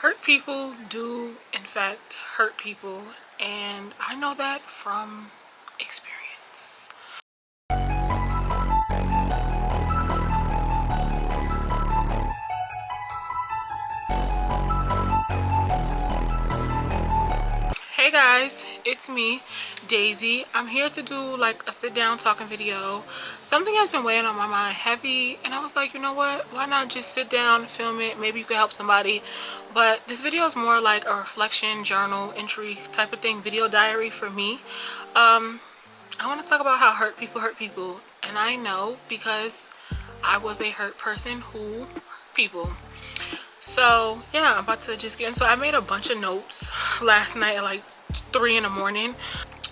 Hurt people do in fact hurt people, and I know that from experience. Hey guys, it's me, Daisy. I'm here to do like a sit down talking video. Something has been weighing on my mind heavy, and I was like, you know what, why not just sit down, film it, maybe you could help somebody. But this video is more like a reflection, journal, entry type of thing, video diary for me. I want to talk about how hurt people, and I know because I was a hurt person who hurt people. So yeah, I'm about to just get into it. I made a bunch of notes last night at like 3 in the morning.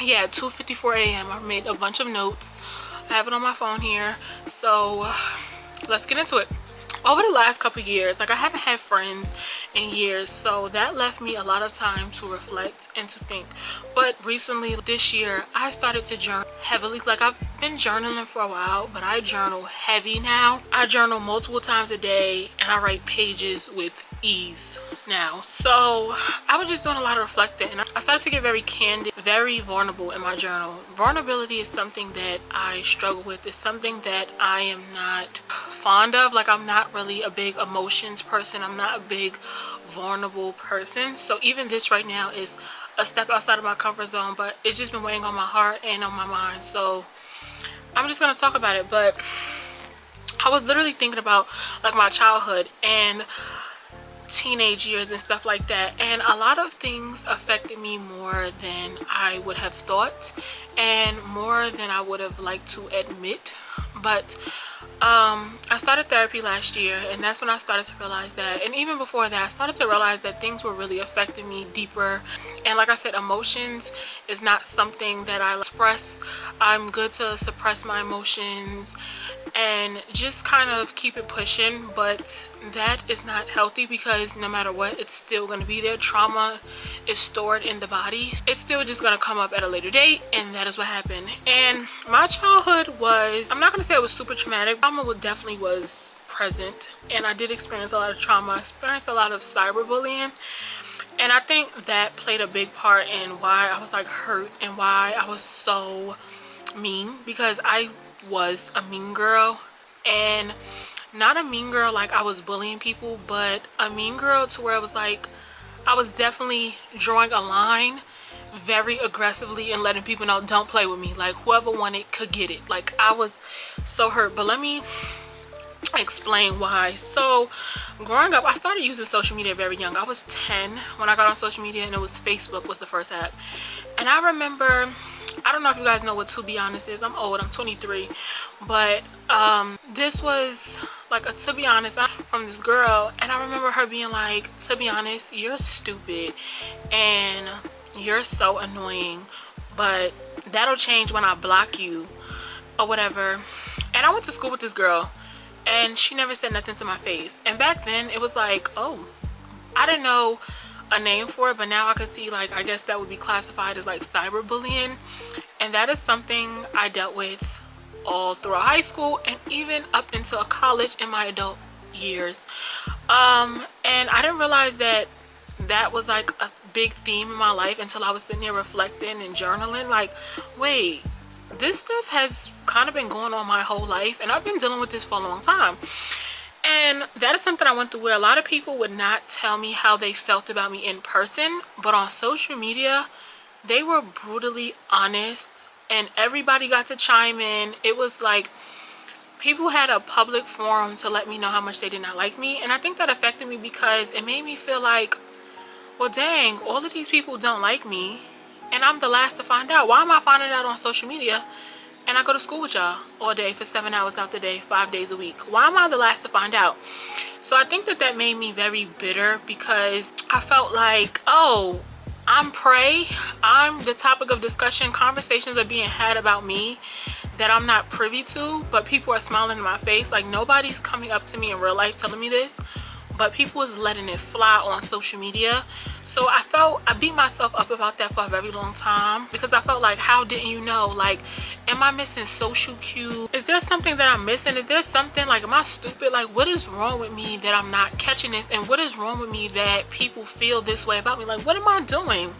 Yeah, at 2:54 a.m. I made a bunch of notes. I have it on my phone here. So let's get into it. Over the last couple years, like I haven't had friends in years, so that left me a lot of time to reflect and to think. But recently this year I started to journal heavily. Like I've been journaling for a while, but I journal heavy now. I journal multiple times a day, and I write pages with ease now. So I was just doing a lot of reflecting, and I started to get very candid, very vulnerable in my journal. Vulnerability is something that I struggle with. It's something that I am not fond of. Like I'm not really a big emotions person. I'm not a big vulnerable person. So even this right now is a step outside of my comfort zone, but it's just been weighing on my heart and on my mind. So I'm just gonna talk about it. But I was literally thinking about like my childhood and teenage years and stuff like that, and a lot of things affected me more than I would have thought and more than I would have liked to admit. But I started therapy last year, and that's when I started to realize that, and even before that I started to realize that things were really affecting me deeper. And like I said, emotions is not something that I express. I'm good to suppress my emotions and just kind of keep it pushing, but that is not healthy because no matter what, it's still going to be there. Trauma is stored in the body. It's still just going to come up at a later date, and that is what happened. And my childhood was, I'm not going to say it was super traumatic. Trauma definitely was present, and I did experience a lot of trauma. I experienced a lot of cyberbullying, and I think that played a big part in why I was like hurt and why I was so mean, because I was a mean girl. And not a mean girl like I was bullying people, but a mean girl to where it was like I was definitely drawing a line very aggressively and letting people know, don't play with me. Like whoever wanted could get it. Like I was so hurt. But let me explain why. So growing up, I started using social media very young. I was 10 when I got on social media, and it was Facebook was the first app. And I remember, I don't know if you guys know what To Be Honest is. I'm old, I'm 23, but this was like a To Be Honest from this girl, and I remember her being like, to be honest, you're stupid and you're so annoying, but that'll change when I block you or whatever. And I went to school with this girl, and she never said nothing to my face. And back then it was like, oh, I didn't know a name for it, but now I could see, like, I guess that would be classified as like cyberbullying. And that is something I dealt with all throughout high school and even up into college in my adult years. And I didn't realize that that was like a big theme in my life until I was sitting here reflecting and journaling, like, wait, this stuff has kind of been going on my whole life, and I've been dealing with this for a long time. And that is something I went through where a lot of people would not tell me how they felt about me in person, but on social media they were brutally honest, and everybody got to chime in. It was like people had a public forum to let me know how much they did not like me. And I think that affected me because it made me feel like, well dang, all of these people don't like me, and I'm the last to find out. Why am I finding out on social media? And I go to school with y'all all day for 7 hours out the day, 5 days a week. Why am I the last to find out? So I think that that made me very bitter, because I felt like, oh, I'm prey. I'm the topic of discussion. Conversations are being had about me that I'm not privy to, but people are smiling in my face. Like nobody's coming up to me in real life telling me this. but people was letting it fly on social media. So I beat myself up about that for a very long time, because I felt like, how didn't you know? Like, am I missing social cues? Is there something that I'm missing? Is there something, like, am I stupid? Like, what is wrong with me that I'm not catching this? And what is wrong with me that people feel this way about me? Like, what am I doing?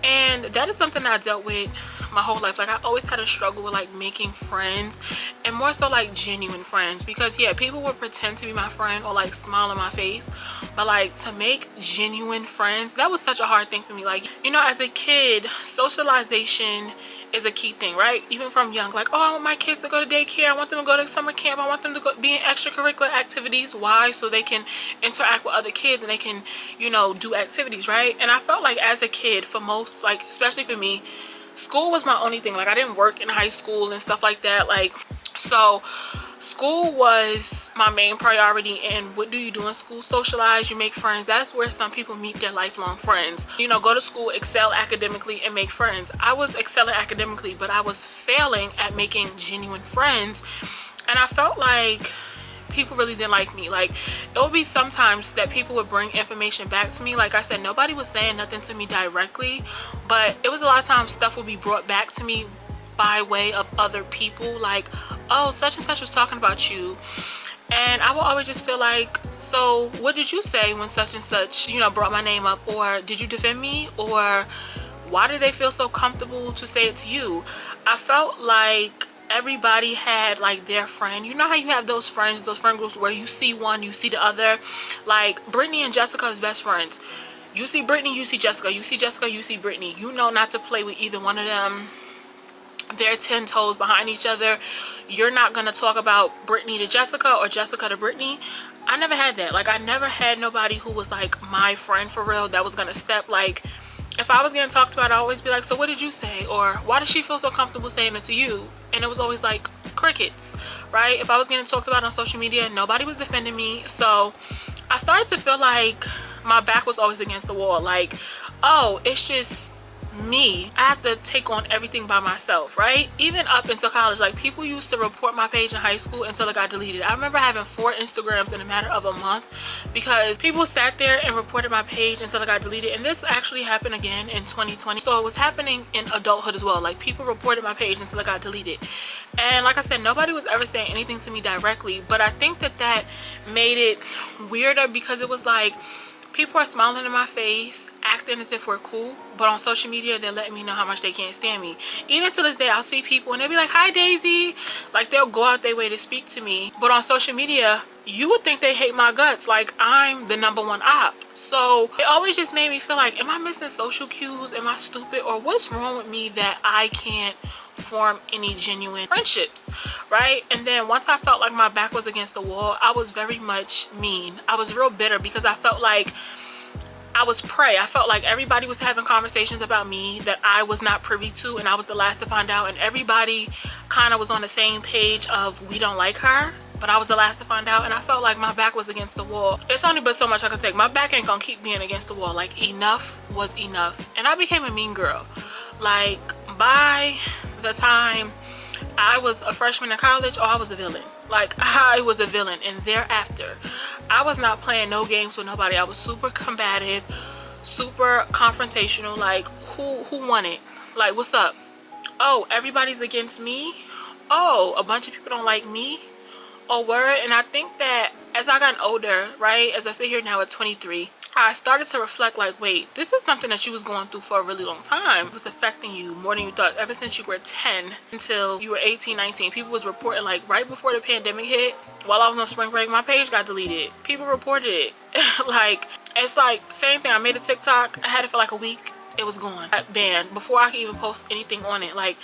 And that is something that I dealt with my whole life. Like, I always had a struggle with like making friends, and more so like genuine friends, because yeah, people would pretend to be my friend or like smile in my face, but like to make genuine friends, that was such a hard thing for me. Like, you know, as a kid, socialization is a key thing, right? Even from young, like, oh, I want my kids to go to daycare, I want them to go to summer camp, I want them to go be in extracurricular activities. Why? So they can interact with other kids and they can, you know, do activities, right? And I felt like as a kid, for most, like especially for me, school was my only thing. Like, I didn't work in high school and stuff like that. Like, so school was my main priority. And what do you do in school? Socialize, you make friends. That's where some people meet their lifelong friends. You know, go to school, excel academically, and make friends. I was excelling academically, but I was failing at making genuine friends. And I felt like people really didn't like me. Like, it would be sometimes that people would bring information back to me. Like I said, nobody was saying nothing to me directly, but it was a lot of times stuff would be brought back to me by way of other people. Like, oh, such and such was talking about you. And I would always just feel like, so what did you say when such and such, you know, brought my name up? Or did you defend me? Or why did they feel so comfortable to say it to you? I felt like everybody had like their friend. You know how you have those friends, those friend groups where you see one, you see the other. Like, Brittany and Jessica is best friends. You see Brittany, you see Jessica. You see Jessica, you see Brittany. You know not to play with either one of them. They're 10 toes behind each other. You're not gonna talk about Brittany to Jessica or Jessica to Brittany. I never had that. Like, I never had nobody who was like my friend for real that was gonna step. Like, if I was getting talked about, I'd always be like, so what did you say? Or why does she feel so comfortable saying it to you? And it was always like crickets, right? If I was getting talked about on social media, nobody was defending me. So I started to feel like my back was always against the wall. Like, oh, it's just me. I have to take on everything by myself, right? Even up into college, like, people used to report my page in high school until it got deleted. I remember having 4 Instagrams in a matter of a month because people sat there and reported my page until it got deleted. And this actually happened again in 2020. So it was happening in adulthood as well. Like, people reported my page until it got deleted. And like I said, nobody was ever saying anything to me directly, but I think that that made it weirder, because it was like, people are smiling in my face, acting as if we're cool, but on social media, they're letting me know how much they can't stand me. Even to this day, I'll see people and they'll be like, hi, Daisy. Like, they'll go out their way to speak to me. But on social media, you would think they hate my guts. Like, I'm the #1 op. So it always just made me feel like, am I missing social cues? Am I stupid? Or what's wrong with me that I can't form any genuine friendships, right? And then once I felt like my back was against the wall, I was very much mean. I was real bitter because I felt like I was prey. I felt like everybody was having conversations about me that I was not privy to, and I was the last to find out, and everybody kind of was on the same page of, we don't like her, but I was the last to find out. And I felt like my back was against the wall. It's only but so much I can take. My back ain't gonna keep being against the wall. Like, enough was enough. And I became a mean girl. Like, by the time I was a freshman in college, oh, I was a villain. Like, I was a villain. And thereafter, I was not playing no games with nobody. I was super combative, super confrontational. Like, who won it? Like, what's up? Oh, everybody's against me? Oh, a bunch of people don't like me? Oh, word. And I think that as I got older, right, as I sit here now at 23, I started to reflect like, wait, this is something that you was going through for a really long time. It was affecting you more than you thought ever since you were 10 until you were 18, 19. People was reporting, like, right before the pandemic hit, while I was on spring break, my page got deleted. People reported it. Like, it's like, same thing. I made a TikTok. I had it for like a week. It was gone. Banned before I could even post anything on it. Like,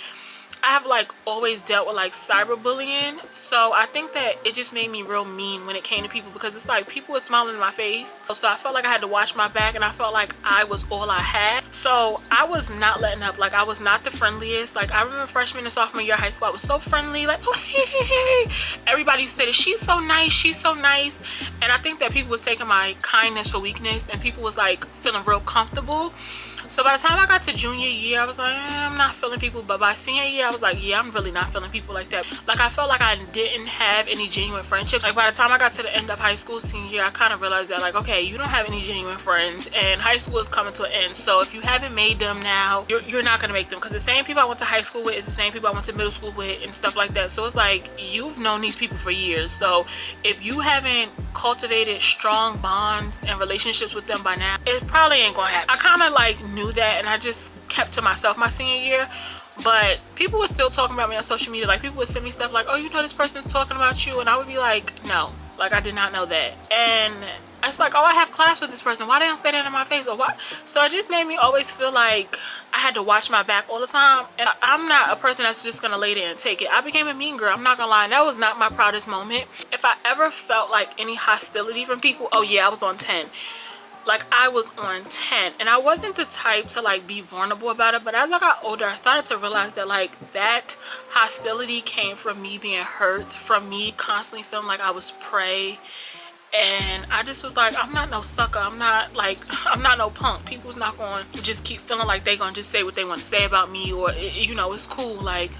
I have like always dealt with like cyberbullying, so I think that it just made me real mean when it came to people, because it's like people were smiling in my face, so I felt like I had to watch my back, and I felt like I was all I had. So I was not letting up. Like, I was not the friendliest. Like, I remember freshman and sophomore year of high school, I was so friendly, like, oh, hey. Everybody used to say that she's so nice, she's so nice. And I think that people was taking my kindness for weakness, and people was like feeling real comfortable. So by the time I got to junior year, I was like, I'm not feeling people. But by senior year, I was like, yeah, I'm really not feeling people like that. Like, I felt like I didn't have any genuine friendships. Like, by the time I got to the end of high school, senior year, I kind of realized that, like, okay, you don't have any genuine friends, and high school is coming to an end. So if you haven't made them now, you're not gonna make them, because the same people I went to high school with is the same people I went to middle school with and stuff like that. So it's like, you've known these people for years. So if you haven't cultivated strong bonds and relationships with them by now, it probably ain't gonna happen. I kind of like knew that, and I just kept to myself my senior year. But people were still talking about me on social media. Like, people would send me stuff like, oh, you know, this person's talking about you, and I would be like, no, like, I did not know that. And it's like, oh, I have class with this person, why they don't say that in my face, or what? So it just made me always feel like I had to watch my back all the time. And I'm not a person that's just gonna lay there and take it. I became a mean girl, I'm not gonna lie. And that was not my proudest moment. If I ever felt like any hostility from people, oh yeah, I was on 10. Like, I was on 10, and I wasn't the type to like be vulnerable about it. But as I got older, I started to realize that like that hostility came from me being hurt, from me constantly feeling like I was prey. And I just was like, I'm not no sucker, I'm not no punk. People's not going to just keep feeling like they gonna just say what they want to say about me, or you know, it's cool, like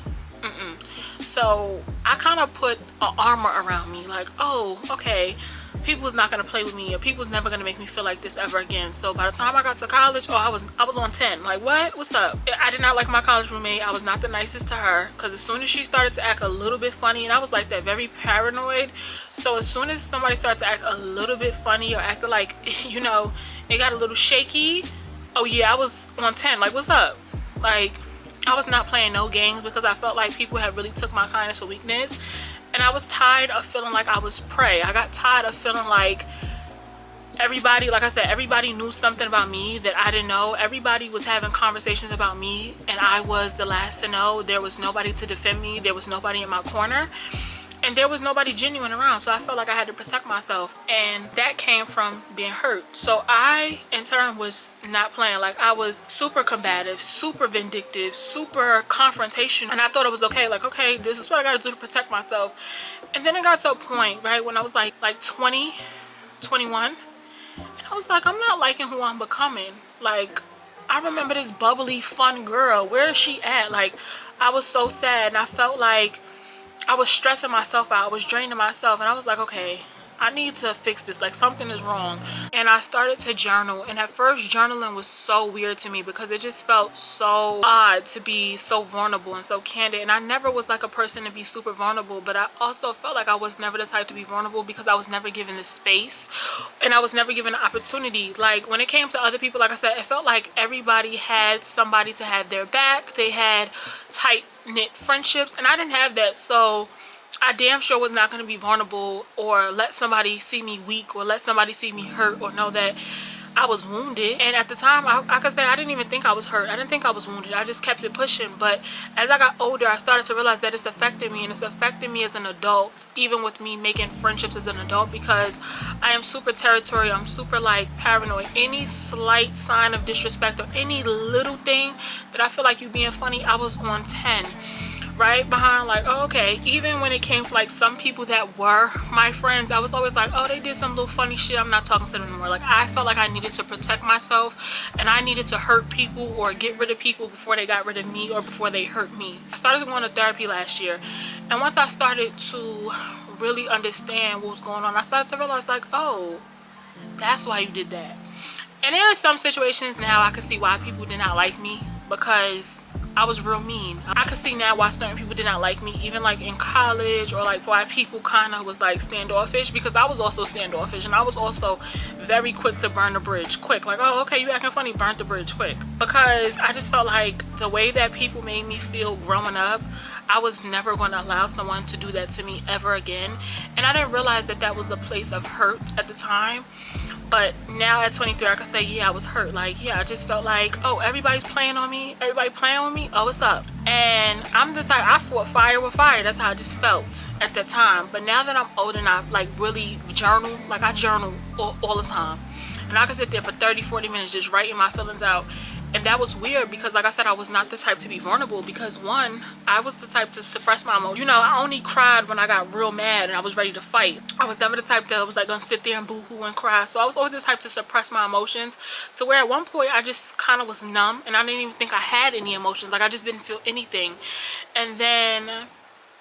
So I kind of put an armor around me, like, oh, okay, people's not gonna play with me, or people's never gonna make me feel like this ever again. So by the time I got to college, oh, I was on 10. Like, what's up? I did not like my college roommate. I was not the nicest to her, because as soon as she started to act a little bit funny, and I was like that, very paranoid. So as soon as somebody started to act a little bit funny, or acted like, you know, it got a little shaky, oh yeah, I was on 10. Like, what's up? Like, I was not playing no games, because I felt like people had really took my kindness for weakness. And I was tired of feeling like I was prey. I got tired of feeling like everybody, like I said, everybody knew something about me that I didn't know. Everybody was having conversations about me, and I was the last to know. There was nobody to defend me. There was nobody in my corner. And there was nobody genuine around. So I felt like I had to protect myself. And that came from being hurt. So I, in turn, was not playing. Like, I was super combative, super vindictive, super confrontational. And I thought it was okay. Like, okay, this is what I got to do to protect myself. And then it got to a point, right, when I was like 20, 21. And I was like, I'm not liking who I'm becoming. Like, I remember this bubbly, fun girl. Where is she at? Like, I was so sad. And I felt like I was stressing myself out. I was draining myself. And I was like, okay, I need to fix this. Like, something is wrong. And I started to journal. And at first, journaling was so weird to me, because it just felt so odd to be so vulnerable and so candid. And I never was like a person to be super vulnerable, but I also felt like I was never the type to be vulnerable, because I was never given the space, and I was never given the opportunity. Like, when it came to other people, like I said, it felt like everybody had somebody to have their back. They had tight-knit friendships, and I didn't have that. So I damn sure was not going to be vulnerable, or let somebody see me weak, or let somebody see me hurt, or know that I was wounded. And at the time, I could say I didn't even think I was hurt. I didn't think I was wounded. I just kept it pushing. But as I got older, I started to realize that it's affected me, and it's affected me as an adult, even with me making friendships as an adult, because I am super territorial. I'm super like paranoid. Any slight sign of disrespect, or any little thing that I feel like you being funny, I was on 10. Right behind, like, oh, okay. Even when it came to like some people that were my friends, I was always like, oh, they did some little funny shit, I'm not talking to them anymore. Like, I felt like I needed to protect myself, and I needed to hurt people or get rid of people before they got rid of me, or before they hurt me. I started going to therapy last year, and once I started to really understand what was going on, I started to realize, like, oh, that's why you did that. And there are some situations now I can see why people did not like me, because I was real mean. I could see now why certain people did not like me, even like in college, or like why people kind of was like standoffish, because I was also standoffish, and I was also very quick to burn the bridge quick. Like, oh, okay, you acting funny, burn the bridge quick. Because I just felt like the way that people made me feel growing up, I was never going to allow someone to do that to me ever again. And I didn't realize that that was a place of hurt at the time. But now at 23, I can say, yeah, I was hurt. Like, yeah, I just felt like, oh, everybody's playing on me. Everybody playing with me. Oh, what's up? And I'm just like, I fought fire with fire. That's how I just felt at that time. But now that I'm older and I like really journal, like I journal all the time. And I can sit there for 30, 40 minutes just writing my feelings out. And that was weird because, like I said, I was not the type to be vulnerable because, one, I was the type to suppress my emotions. You know, I only cried when I got real mad and I was ready to fight. I was never the type that was like gonna sit there and boo-hoo and cry. So I was always the type to suppress my emotions, to where at one point I just kind of was numb and I didn't even think I had any emotions. Like, I just didn't feel anything. And then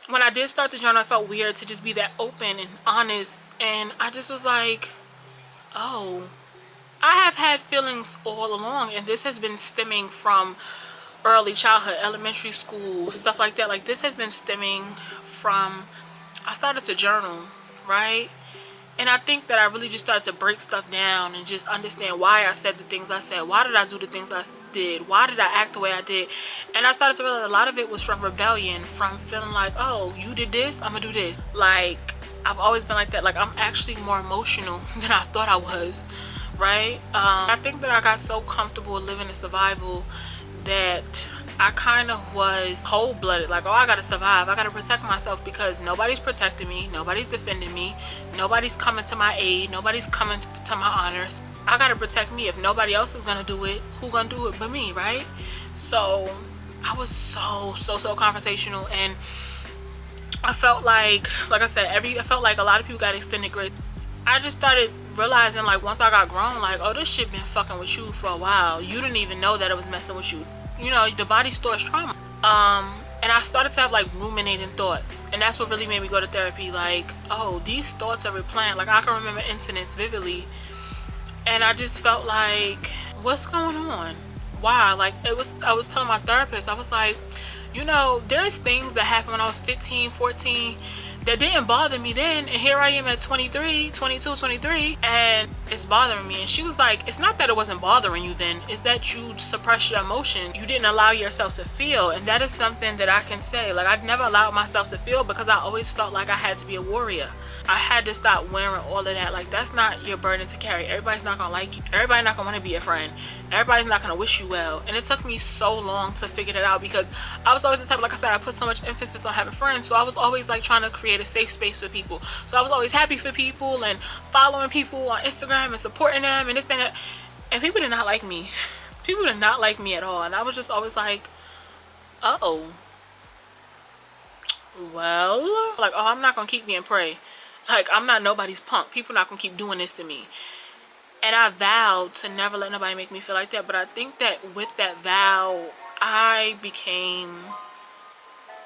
when I did start to journal, I felt weird to just be that open and honest. And I just was like, oh, I have had feelings all along, and this has been stemming from early childhood, elementary school, stuff like that. Like, this has been stemming from, I started to journal, right? And I think that I really just started to break stuff down and just understand why I said the things I said. Why did I do the things I did? Why did I act the way I did? And I started to realize a lot of it was from rebellion, from feeling like, oh, you did this, I'm gonna do this. Like, I've always been like that. Like, I'm actually more emotional than I thought I was. Right? I think that I got so comfortable living in survival that I kind of was cold-blooded. Like, oh, I gotta survive, I gotta protect myself, because nobody's protecting me, nobody's defending me, nobody's coming to my aid, nobody's coming to my honors. I gotta protect me. If nobody else is gonna do it, who gonna do it but me, right? So I was so confrontational, and I felt like I said, I felt like a lot of people got extended grace. I just started realizing, like, once I got grown, like, oh, this shit been fucking with you for a while. You didn't even know that it was messing with you. You know, the body stores trauma. And I started to have like ruminating thoughts, and that's what really made me go to therapy. Like, oh, these thoughts are replaying. Like, I can remember incidents vividly, and I just felt like, what's going on? Why? Like, I was telling my therapist, I was like, you know, there's things that happened when I was 15, 14 that didn't bother me then, and here I am at 23, 22, 23, and it's bothering me. And she was like, it's not that it wasn't bothering you then, it's that you suppressed your emotion. You didn't allow yourself to feel. And that is something that I can say, like, I've never allowed myself to feel because I always felt like I had to be a warrior. I had to stop wearing all of that. Like, that's not your burden to carry. Everybody's not gonna like you, everybody's not gonna want to be your friend, everybody's not gonna wish you well. And it took me so long to figure that out, because I was always the type, like I said, I put so much emphasis on having friends. So I was always like trying to create a safe space for people. So I was always happy for people and following people on Instagram and supporting them and this and that. And people did not like me. People did not like me at all. And I was just always like, oh, well, like, oh, I'm not gonna keep being prey. Like, I'm not nobody's punk. People not gonna keep doing this to me. And I vowed to never let nobody make me feel like that. But I think that with that vow, I became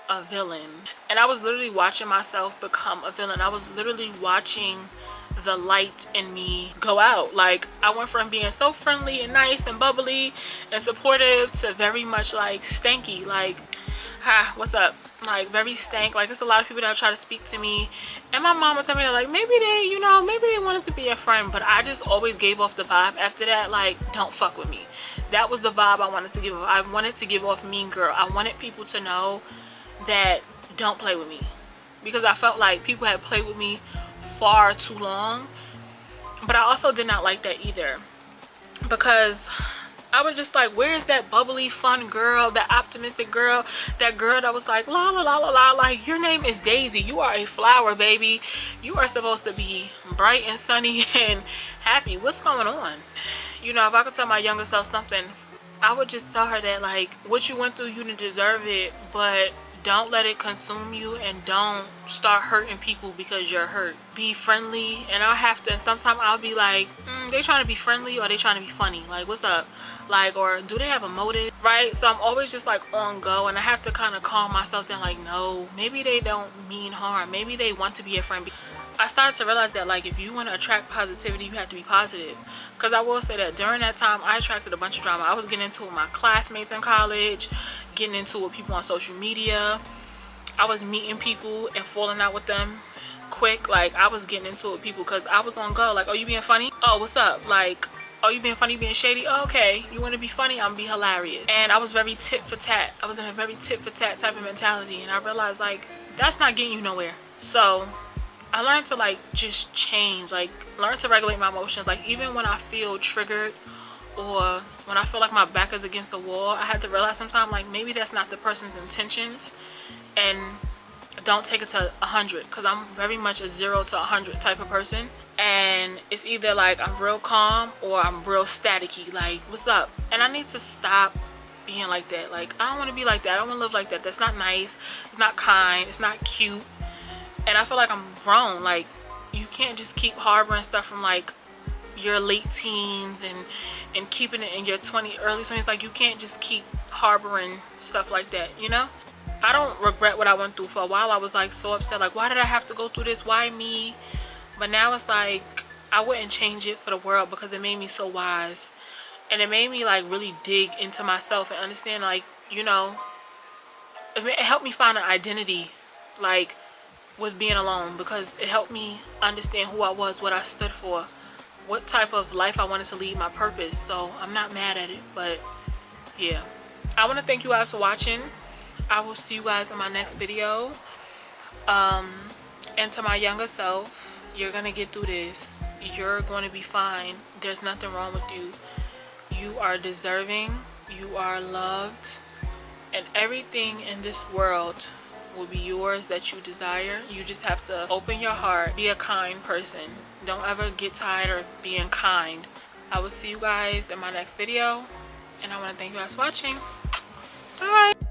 a villain. And I was literally watching myself become a villain. I was literally watching the light in me go out. Like, I went from being so friendly and nice and bubbly and supportive to very much like stanky. Like, hi, what's up? Like, very stank. Like, there's a lot of people that try to speak to me, and my mom would tell me that, like, maybe they, you know, maybe they want us to be a friend. But I just always gave off the vibe after that, like, don't fuck with me. That was the vibe I wanted to give off. I wanted to give off mean girl. I wanted people to know that don't play with me, because I felt like people had played with me far too long. But I also did not like that either, because I was just like, where's that bubbly fun girl, that optimistic girl, that girl that was like, la la la la la, like, your name is Daisy, you are a flower, baby, you are supposed to be bright and sunny and happy. What's going on? You know, if I could tell my younger self something, I would just tell her that, like, what you went through, you didn't deserve it, but don't let it consume you, and don't start hurting people because you're hurt. Be friendly. And I'll have to, sometimes I'll be like, they trying to be friendly, or they trying to be funny? Like, what's up? Like, or do they have a motive? Right? So I'm always just like on go, and I have to kind of calm myself down, like, no, maybe they don't mean harm, maybe they want to be a friend. I started to realize that, like, if you want to attract positivity, you have to be positive. Because I will say that during that time, I attracted a bunch of drama. I was getting into it with my classmates in college, getting into it with people on social media. I was meeting people and falling out with them quick. Like, I was getting into it with people because I was on go. Like, oh, you being funny? Oh, what's up? Like, oh, you being funny, being shady? Oh, okay. You want to be funny? I'm gonna be hilarious. And I was very tit for tat. I was in a very tit for tat type of mentality. And I realized, like, that's not getting you nowhere. So I learned to, like, just change, like, learn to regulate my emotions. Like, even when I feel triggered, or when I feel like my back is against the wall, I had to realize sometimes, like, maybe that's not the person's intentions, and don't take it to 100, because I'm very much a 0 to 100 type of person. and it's either like I'm real calm or I'm real staticky, like what's up. And I need to stop being like that. Like I don't want to be like that. I don't want to live like that. That's not nice. It's not kind. It's not cute. And I feel like I'm grown. Like you can't just keep harboring stuff from like your late teens and keeping it in your early 20s. Like you can't just keep harboring stuff like that, you know. I don't regret what I went through. For a while I was like so upset, like why did I have to go through this, why me? But now it's like I wouldn't change it for the world, because it made me so wise, and it made me like really dig into myself and understand, like, you know, it helped me find an identity, like with being alone, because it helped me understand who I was, what I stood for, what type of life I wanted to lead, my purpose. So I'm not mad at it. But yeah, I want to thank you guys for watching. I will see you guys in my next video. And to my younger self, you're gonna get through this. You're going to be fine. There's nothing wrong with you. You are deserving. You are loved, and everything in this world will be yours that you desire. You just have to open your heart, be a kind person. Don't ever get tired of being kind. I will see you guys in my next video, and I want to thank you guys for watching. Bye.